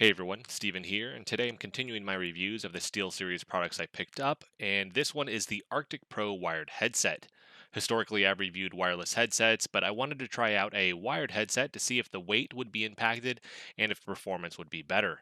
Hey everyone, Steven here, and today I'm continuing my reviews of the SteelSeries products I picked up, and this one is the Arctis Pro wired headset. Historically, I've reviewed wireless headsets, but I wanted to try out a wired headset to see if the weight would be impacted and if performance would be better.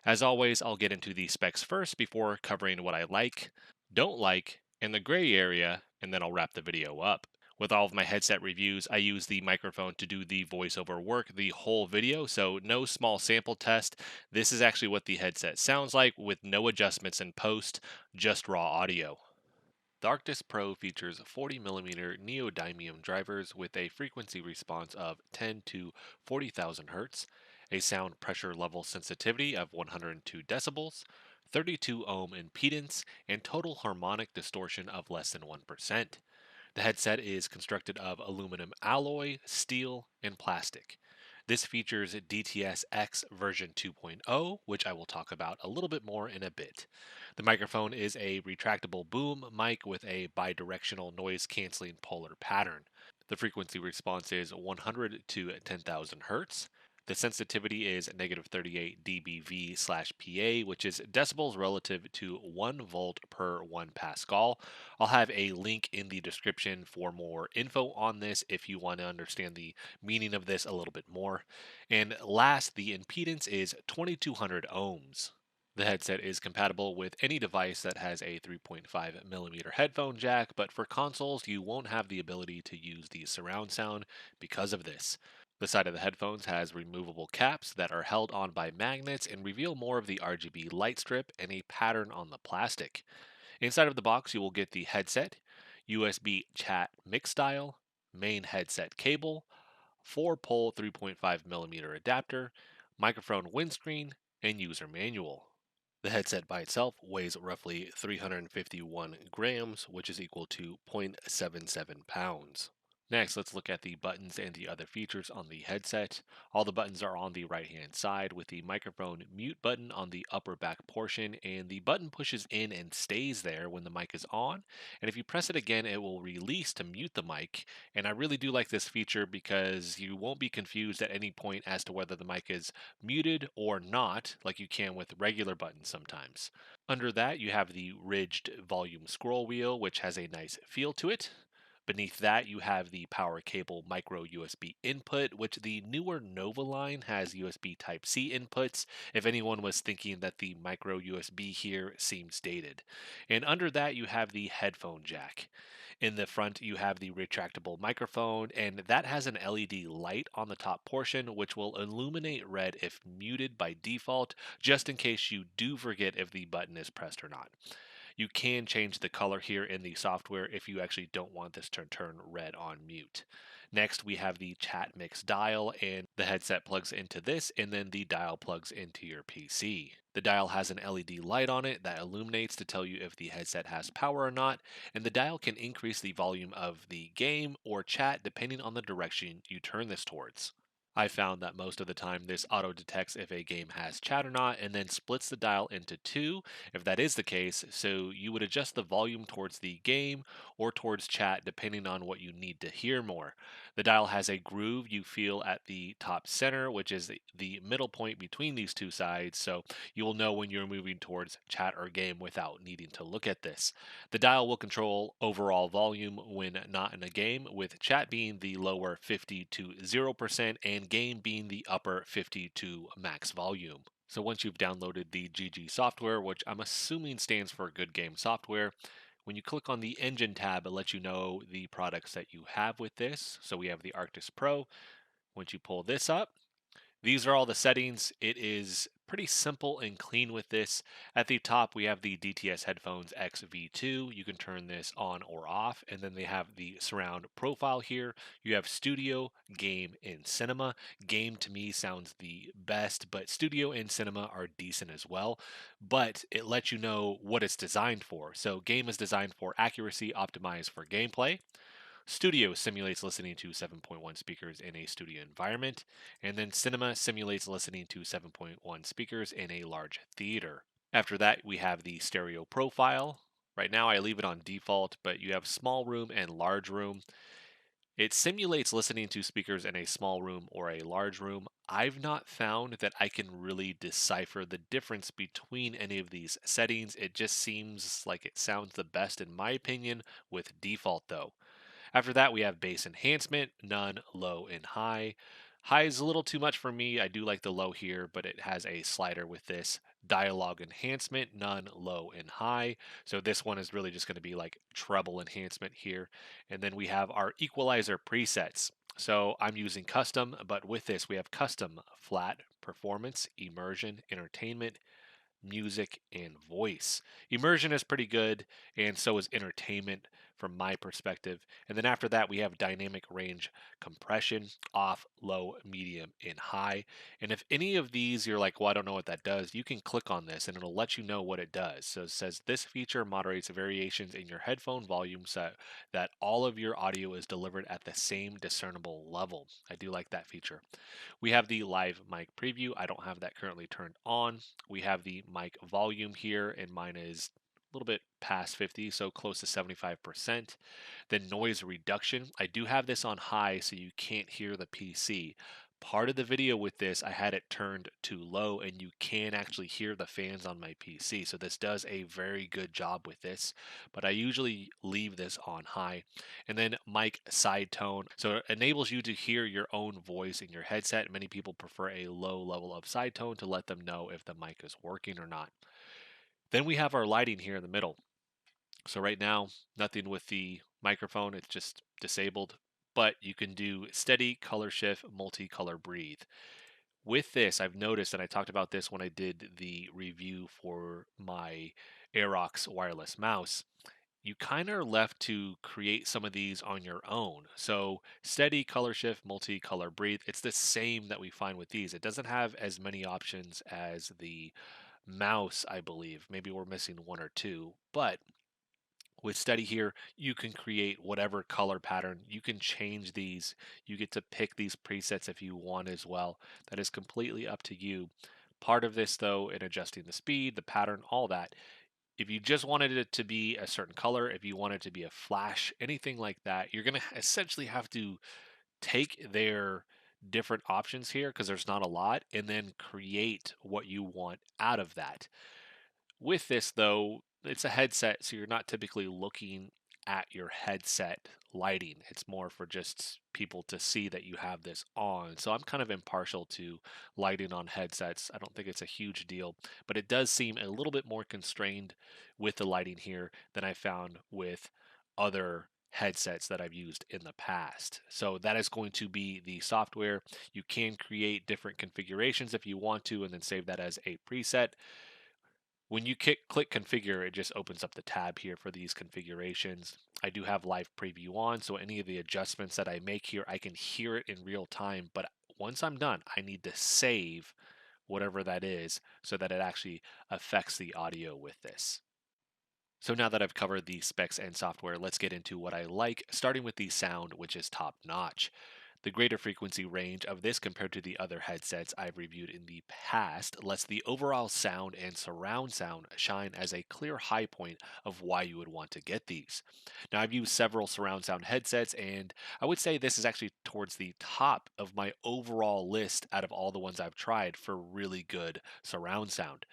As always, I'll get into the specs first before covering what I like, don't like, and the gray area, and then I'll wrap the video up. With all of my headset reviews, I use the microphone to do the voiceover work the whole video, so no small sample test. This is actually what the headset sounds like with no adjustments in post, just raw audio. The Arctis Pro features 40mm neodymium drivers with a frequency response of 10 to 40,000 Hz, a sound pressure level sensitivity of 102 decibels, 32 ohm impedance, and total harmonic distortion of less than 1%. The headset is constructed of aluminum alloy, steel, and plastic. This features DTS-X version 2.0, which I will talk about a little bit more in a bit. The microphone is a retractable boom mic with a bidirectional noise canceling polar pattern. The frequency response is 100 to 10,000 Hz. The sensitivity is negative 38 dBV/PA, which is decibels relative to 1 volt per 1 Pascal. I'll have a link in the description for more info on this if you want to understand the meaning of this a little bit more. And last, the impedance is 2200 ohms. The headset is compatible with any device that has a 3.5mm headphone jack, but for consoles, you won't have the ability to use the surround sound because of this. The side of the headphones has removable caps that are held on by magnets and reveal more of the RGB light strip and a pattern on the plastic. Inside of the box, you will get the headset, USB chat mix dial, main headset cable, 4-pole 3.5mm adapter, microphone windscreen, and user manual. The headset by itself weighs roughly 351 grams, which is equal to 0.77 pounds. Next, let's look at the buttons and the other features on the headset. All the buttons are on the right hand side with the microphone mute button on the upper back portion, and the button pushes in and stays there when the mic is on. And if you press it again, it will release to mute the mic. And I really do like this feature because you won't be confused at any point as to whether the mic is muted or not, like you can with regular buttons sometimes. Under that, you have the ridged volume scroll wheel, which has a nice feel to it. Beneath that, you have the power cable micro USB input, which the newer Nova line has USB Type C inputs, if anyone was thinking that the micro USB here seems dated. And under that, you have the headphone jack. In the front, you have the retractable microphone, and that has an LED light on the top portion, which will illuminate red if muted by default, just in case you do forget if the button is pressed or not. You can change the color here in the software if you actually don't want this to turn red on mute. Next, we have the chat mix dial, and the headset plugs into this, and then the dial plugs into your PC. The dial has an LED light on it that illuminates to tell you if the headset has power or not, and the dial can increase the volume of the game or chat depending on the direction you turn this towards. I found that most of the time this auto detects if a game has chat or not and then splits the dial into two if that is the case, so you would adjust the volume towards the game or towards chat depending on what you need to hear more. The dial has a groove you feel at the top center, which is the middle point between these two sides, so you will know when you're moving towards chat or game without needing to look at this. The dial will control overall volume when not in a game, with chat being the lower 50 to 0% and game being the upper 50 to max volume. So once you've downloaded the GG software, which I'm assuming stands for Good Game Software, when you click on the Engine tab, it lets you know the products that you have with this. So we have the Arctis Pro. Once you pull this up, these are all the settings. It is pretty simple and clean with this. At the top, we have the DTS headphones XV2. You can turn this on or off. And then they have the surround profile here. You have studio, game, and cinema. Game to me sounds the best, but studio and cinema are decent as well. But it lets you know what it's designed for. So game is designed for accuracy, optimized for gameplay. Studio simulates listening to 7.1 speakers in a studio environment, and then Cinema simulates listening to 7.1 speakers in a large theater. After that, we have the stereo profile. Right now, I leave it on default, but you have small room and large room. It simulates listening to speakers in a small room or a large room. I've not found that I can really decipher the difference between any of these settings. It just seems like it sounds the best in my opinion with default though. After that, we have bass enhancement, none, low, and high. High is a little too much for me. I do like the low here, but it has a slider with this. Dialogue enhancement, none, low, and high. So this one is really just going to be like treble enhancement here. And then we have our equalizer presets. So I'm using custom, but with this we have custom, flat, performance, immersion, entertainment, music, and voice. Immersion is pretty good, and so is entertainment from my perspective. And then after that, we have dynamic range compression, off, low, medium, and high. And if any of these you're like, well, I don't know what that does, you can click on this and it'll let you know what it does. So it says this feature moderates variations in your headphone volume so that all of your audio is delivered at the same discernible level. I do like that feature. We have the live mic preview. I don't have that currently turned on. We have the mic volume here, and mine is a little bit past 50, so close to 75%. Then noise reduction. I do have this on high so you can't hear the PC. Part of the video with this, I had it turned to low and you can actually hear the fans on my PC. So this does a very good job with this, but I usually leave this on high. And then mic side tone. So it enables you to hear your own voice in your headset. Many people prefer a low level of side tone to let them know if the mic is working or not. Then we have our lighting here in the middle. So right now, nothing with the microphone, it's just disabled, but you can do steady, color shift, multicolor breathe. With this, I've noticed, and I talked about this when I did the review for my Aerox wireless mouse, you kind of are left to create some of these on your own. So steady, color shift, multicolor breathe, it's the same that we find with these. It doesn't have as many options as the mouse, I believe. Maybe we're missing one or two, but with steady here, you can create whatever color pattern. You can change these. You get to pick these presets if you want as well. That is completely up to you. Part of this, though, in adjusting the speed, the pattern, all that, if you just wanted it to be a certain color, if you want it to be a flash, anything like that, you're going to essentially have to take their different options here because there's not a lot and then create what you want out of that. With this, though, it's a headset, so you're not typically looking at your headset lighting. It's more for just people to see that you have this on. So I'm kind of impartial to lighting on headsets. I don't think it's a huge deal, but it does seem a little bit more constrained with the lighting here than I found with other headsets that I've used in the past. So that is going to be the software. You can create different configurations if you want to and then save that as a preset. When you click configure, it just opens up the tab here for these configurations. I do have live preview on, so any of the adjustments that I make here, I can hear it in real time. But once I'm done, I need to save whatever that is so that it actually affects the audio with this. So now that I've covered the specs and software, let's get into what I like, starting with the sound, which is top notch. The greater frequency range of this compared to the other headsets I've reviewed in the past lets the overall sound and surround sound shine as a clear high point of why you would want to get these. Now, I've used several surround sound headsets, and I would say this is actually towards the top of my overall list out of all the ones I've tried for really good surround sound.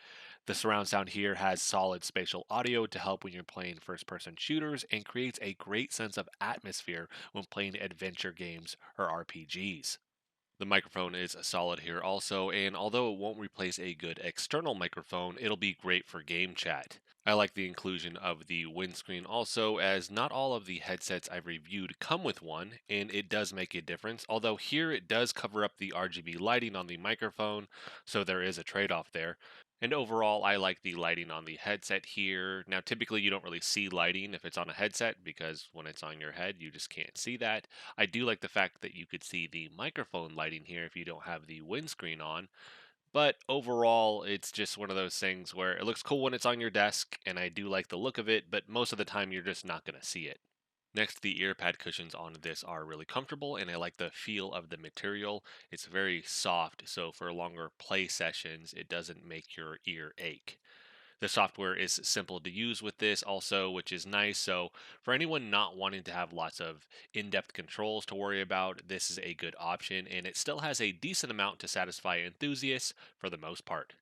The surround sound here has solid spatial audio to help when you're playing first person shooters and creates a great sense of atmosphere when playing adventure games or RPGs. The microphone is solid here also, and although it won't replace a good external microphone, it'll be great for game chat. I like the inclusion of the windscreen also, as not all of the headsets I've reviewed come with one, and it does make a difference. Although here it does cover up the RGB lighting on the microphone, so there is a trade off there. And overall, I like the lighting on the headset here. Now, typically, you don't really see lighting if it's on a headset because when it's on your head, you just can't see that. I do like the fact that you could see the microphone lighting here if you don't have the windscreen on. But overall, it's just one of those things where it looks cool when it's on your desk, and I do like the look of it, but most of the time, you're just not going to see it. Next, the ear pad cushions on this are really comfortable, and I like the feel of the material. It's very soft, so for longer play sessions, it doesn't make your ear ache. The software is simple to use with this also, which is nice. So, for anyone not wanting to have lots of in depth controls to worry about, this is a good option, and it still has a decent amount to satisfy enthusiasts for the most part.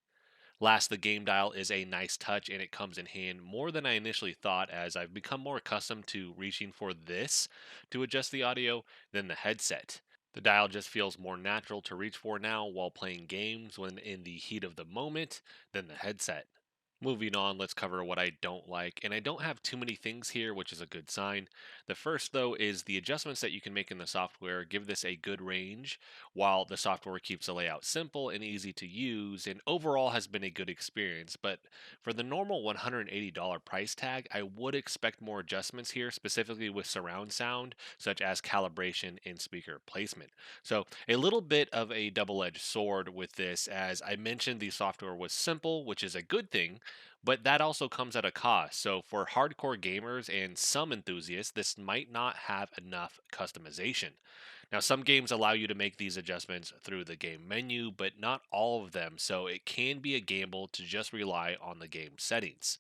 Last, the game dial is a nice touch and it comes in hand more than I initially thought, as I've become more accustomed to reaching for this to adjust the audio than the headset. The dial just feels more natural to reach for now while playing games when in the heat of the moment than the headset. Moving on, let's cover what I don't like. And I don't have too many things here, which is a good sign. The first, though, is the adjustments that you can make in the software give this a good range, while the software keeps the layout simple and easy to use, and overall has been a good experience. But for the normal $180 price tag, I would expect more adjustments here, specifically with surround sound, such as calibration and speaker placement. So, a little bit of a double edged sword with this. As I mentioned, the software was simple, which is a good thing, but that also comes at a cost. So, for hardcore gamers and some enthusiasts, this might not have enough customization. Now, some games allow you to make these adjustments through the game menu, but not all of them, so it can be a gamble to just rely on the game settings.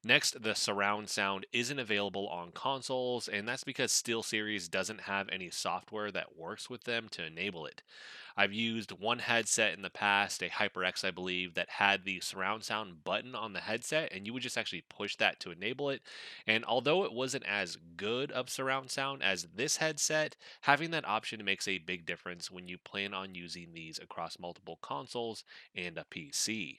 Next, the surround sound isn't available on consoles, and that's because SteelSeries doesn't have any software that works with them to enable it. I've used one headset in the past, a HyperX, I believe, that had the surround sound button on the headset, and you would just actually push that to enable it. And although it wasn't as good of surround sound as this headset, having that option makes a big difference when you plan on using these across multiple consoles and a PC.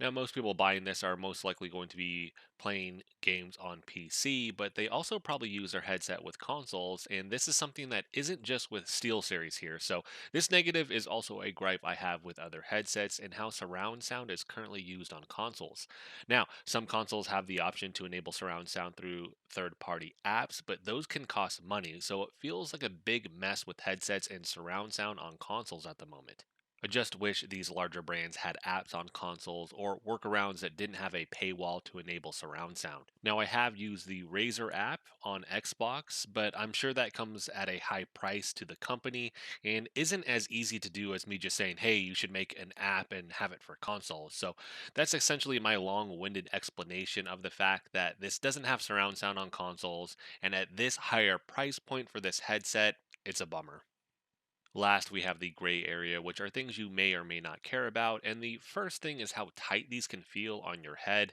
Now, most people buying this are most likely going to be playing games on PC, but they also probably use their headset with consoles, and this is something that isn't just with SteelSeries here. So, this negative is also a gripe I have with other headsets and how surround sound is currently used on consoles. Now, some consoles have the option to enable surround sound through third party apps, but those can cost money, so it feels like a big mess with headsets and surround sound on consoles at the moment. I just wish these larger brands had apps on consoles or workarounds that didn't have a paywall to enable surround sound. Now, I have used the Razer app on Xbox, but I'm sure that comes at a high price to the company and isn't as easy to do as me just saying, hey, you should make an app and have it for consoles. So that's essentially my long winded explanation of the fact that this doesn't have surround sound on consoles, and at this higher price point for this headset, it's a bummer. Last, we have the gray area, which are things you may or may not care about. And the first thing is how tight these can feel on your head.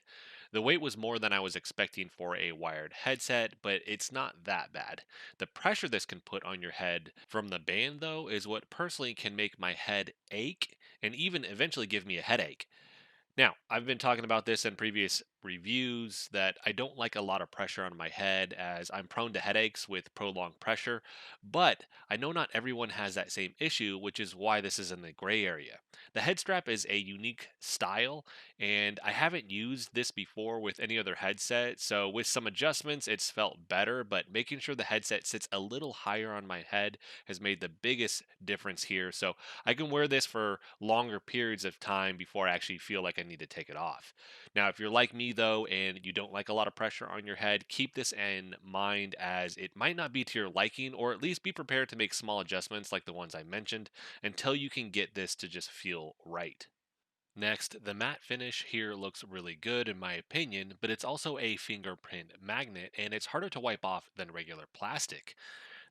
The weight was more than I was expecting for a wired headset, but it's not that bad. The pressure this can put on your head from the band, though, is what personally can make my head ache and even eventually give me a headache. Now, I've been talking about this in previous reviews that I don't like a lot of pressure on my head as I'm prone to headaches with prolonged pressure, but I know not everyone has that same issue, which is why this is in the gray area. The head strap is a unique style, and I haven't used this before with any other headset, so with some adjustments, it's felt better, but making sure the headset sits a little higher on my head has made the biggest difference here. So I can wear this for longer periods of time before I actually feel like I need to take it off. Now, if you're like me though, and you don't like a lot of pressure on your head, keep this in mind as it might not be to your liking, or at least be prepared to make small adjustments like the ones I mentioned until you can get this to just feel right. Next, the matte finish here looks really good in my opinion, but it's also a fingerprint magnet and it's harder to wipe off than regular plastic.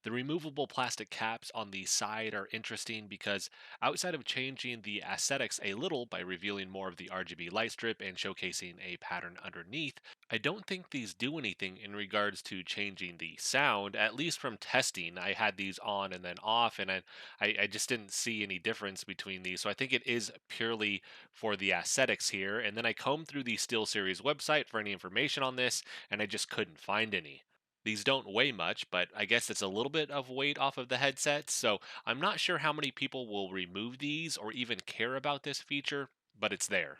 The removable plastic caps on the side are interesting because outside of changing the aesthetics a little by revealing more of the RGB light strip and showcasing a pattern underneath, I don't think these do anything in regards to changing the sound, at least from testing. I had these on and then off, and I just didn't see any difference between these. So I think it is purely for the aesthetics here. And then I combed through the SteelSeries website for any information on this, and I just couldn't find any. These don't weigh much, but I guess it's a little bit of weight off of the headset, so I'm not sure how many people will remove these or even care about this feature, but it's there.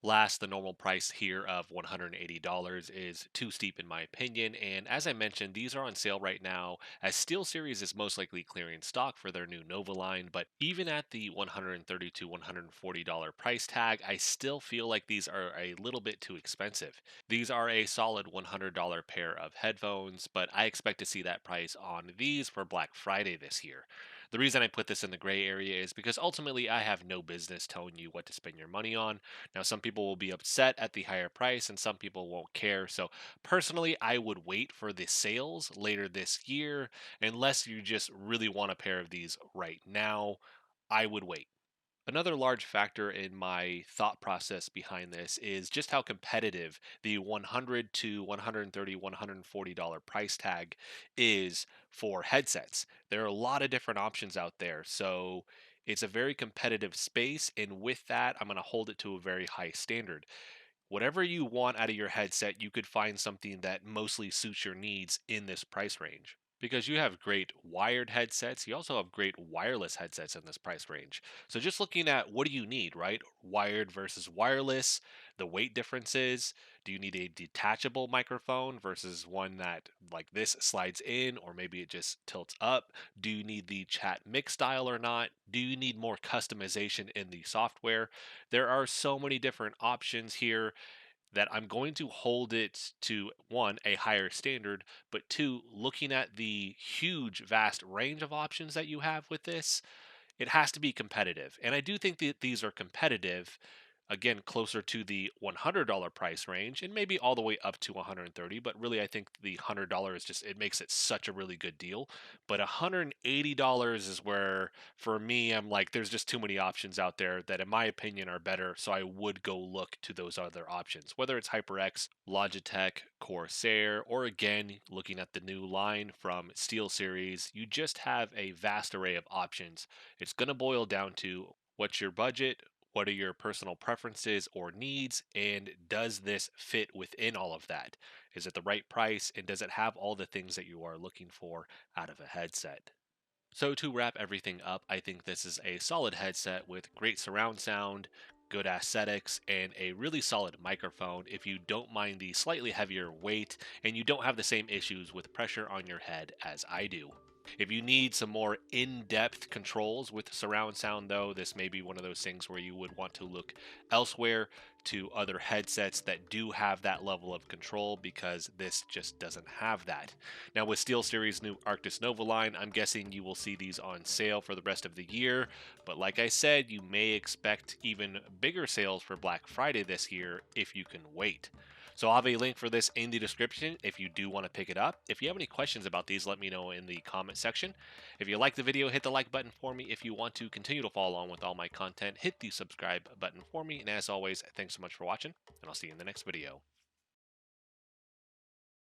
Last, the normal price here of $180 is too steep in my opinion, and as I mentioned, these are on sale right now as SteelSeries is most likely clearing stock for their new Nova line, but even at the $130 to $140 price tag, I still feel like these are a little bit too expensive. These are a solid $100 pair of headphones, but I expect to see that price on these for Black Friday this year. The reason I put this in the gray area is because ultimately I have no business telling you what to spend your money on. Now, some people will be upset at the higher price and some people won't care. So, personally, I would wait for the sales later this year unless you just really want a pair of these right now. I would wait. Another large factor in my thought process behind this is just how competitive the 100 to 130, $140 price tag is for headsets. There are a lot of different options out there. So it's a very competitive space. And with that, I'm going to hold it to a very high standard. Whatever you want out of your headset, you could find something that mostly suits your needs in this price range. Because you have great wired headsets, you also have great wireless headsets in this price range. So just looking at what do you need, right? Wired versus wireless, the weight differences. Do you need a detachable microphone versus one that like this slides in or maybe it just tilts up? Do you need the chat mix style or not? Do you need more customization in the software? There are so many different options here that I'm going to hold it to one, a higher standard, but two, looking at the huge, vast range of options that you have with this, it has to be competitive. And I do think that these are competitive, again, closer to the $100 price range and maybe all the way up to 130. But really, I think the $100 just, it makes it such a really good deal. But $180 is where, for me, I'm like, there's just too many options out there that, in my opinion, are better. So I would go look to those other options, whether it's HyperX, Logitech, Corsair, or again, looking at the new line from SteelSeries, you just have a vast array of options. It's going to boil down to what's your budget, what are your personal preferences or needs, and does this fit within all of that? Is it the right price, and does it have all the things that you are looking for out of a headset? So, to wrap everything up, I think this is a solid headset with great surround sound, good aesthetics, and a really solid microphone if you don't mind the slightly heavier weight and you don't have the same issues with pressure on your head as I do. If you need some more in depth controls with surround sound, though, this may be one of those things where you would want to look elsewhere to other headsets that do have that level of control because this just doesn't have that. Now, with SteelSeries' new Arctis Nova line, I'm guessing you will see these on sale for the rest of the year. But like I said, you may expect even bigger sales for Black Friday this year if you can wait. So I'll have a link for this in the description if you do want to pick it up. If you have any questions about these, let me know in the comment section. If you like the video, hit the like button for me. If you want to continue to follow along with all my content, hit the subscribe button for me. And as always, thanks so much for watching, and I'll see you in the next video.